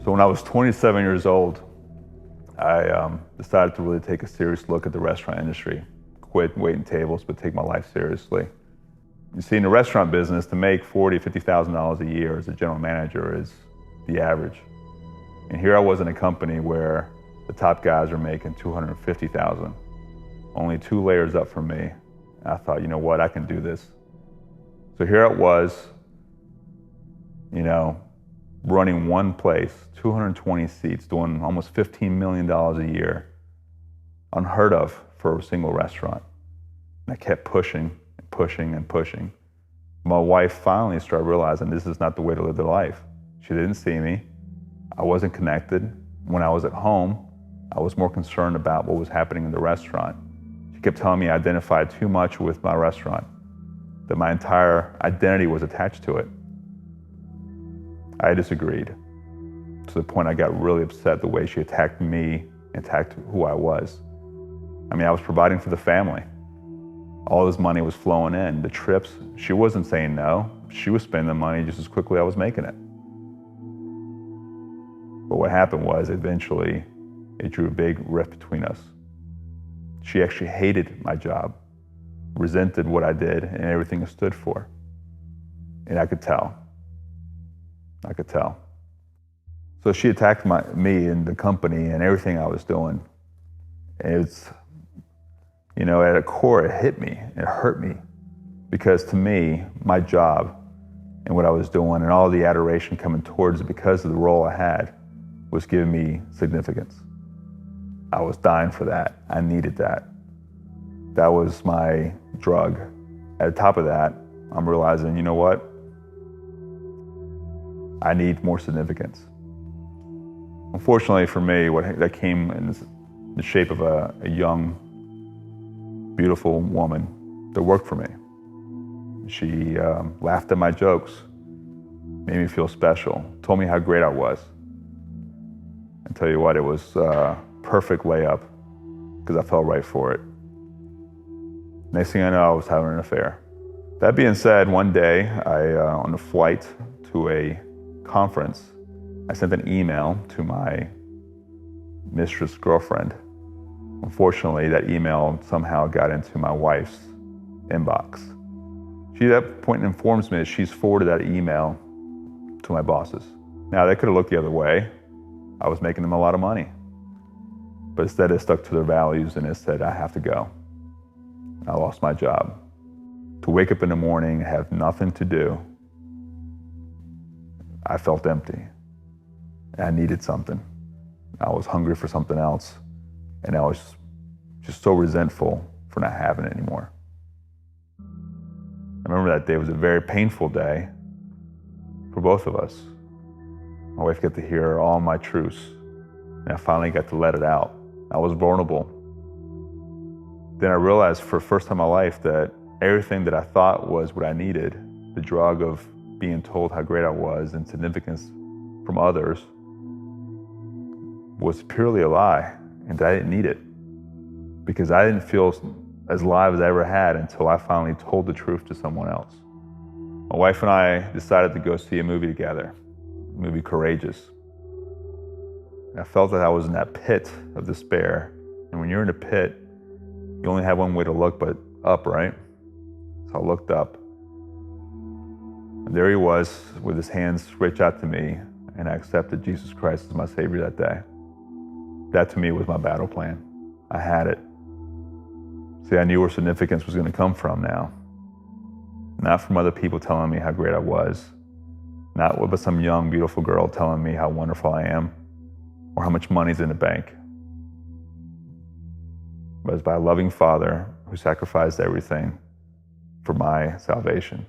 So when I was 27 years old, I decided to really take a serious look at the restaurant industry. Quit waiting tables, but take my life seriously. You see, in the restaurant business, to make $40,000, $50,000 a year as a general manager is the average. And here I was in a company where the top guys were making $250,000, only 2 layers up from me. And I thought, you know what, I can do this. So here it was, running one place, 220 seats, doing almost $15 million a year, unheard of for a single restaurant. And I kept pushing and pushing and pushing. My wife finally started realizing this is not the way to live their life. She didn't see me. I wasn't connected. When I was at home, I was more concerned about what was happening in the restaurant. She kept telling me I identified too much with my restaurant, that my entire identity was attached to it. I disagreed, to the point I got really upset the way she attacked me, attacked who I was. I was providing for the family. All this money was flowing in. The trips, she wasn't saying no. She was spending the money just as quickly I was making it. But what happened was, eventually, it drew a big rift between us. She actually hated my job, resented what I did and everything I stood for. And I could tell. So she attacked me and the company and everything I was doing. And it's, at a core, it hit me, it hurt me. Because to me, my job and what I was doing and all the adoration coming towards it because of the role I had was giving me significance. I was dying for that. I needed that. That was my drug. At the top of that, I'm realizing, you know what? I need more significance. Unfortunately for me, that came in the shape of a young, beautiful woman that worked for me. She laughed at my jokes, made me feel special, told me how great I was. And tell you what, it was a perfect layup because I fell right for it. Next thing I know, I was having an affair. That being said, one day, on a flight to a conference, I sent an email to my mistress' girlfriend. Unfortunately, that email somehow got into my wife's inbox. She at that point informs me that she's forwarded that email to my bosses. Now, they could have looked the other way. I was making them a lot of money. But instead, they stuck to their values and it said, I have to go. I lost my job. To wake up in the morning and have nothing to do, I felt empty. I needed something. I was hungry for something else. And I was just so resentful for not having it anymore. I remember that day was a very painful day for both of us. My wife got to hear all my truths, and I finally got to let it out. I was vulnerable. Then I realized for the first time in my life that everything that I thought was what I needed, the drug of being told how great I was and significance from others, was purely a lie, and that I didn't need it. Because I didn't feel as alive as I ever had until I finally told the truth to someone else. My wife and I decided to go see a movie together, the movie Courageous. I felt that I was in that pit of despair, and when you're in a pit, you only have one way to look but up, right? So I looked up, and there he was with his hands stretched out to me, and I accepted Jesus Christ as my Savior that day. That to me was my battle plan. I had it. See, I knew where significance was going to come from now. Not from other people telling me how great I was. Not with some young, beautiful girl telling me how wonderful I am or how much money's in the bank. But it's by a loving Father who sacrificed everything for my salvation.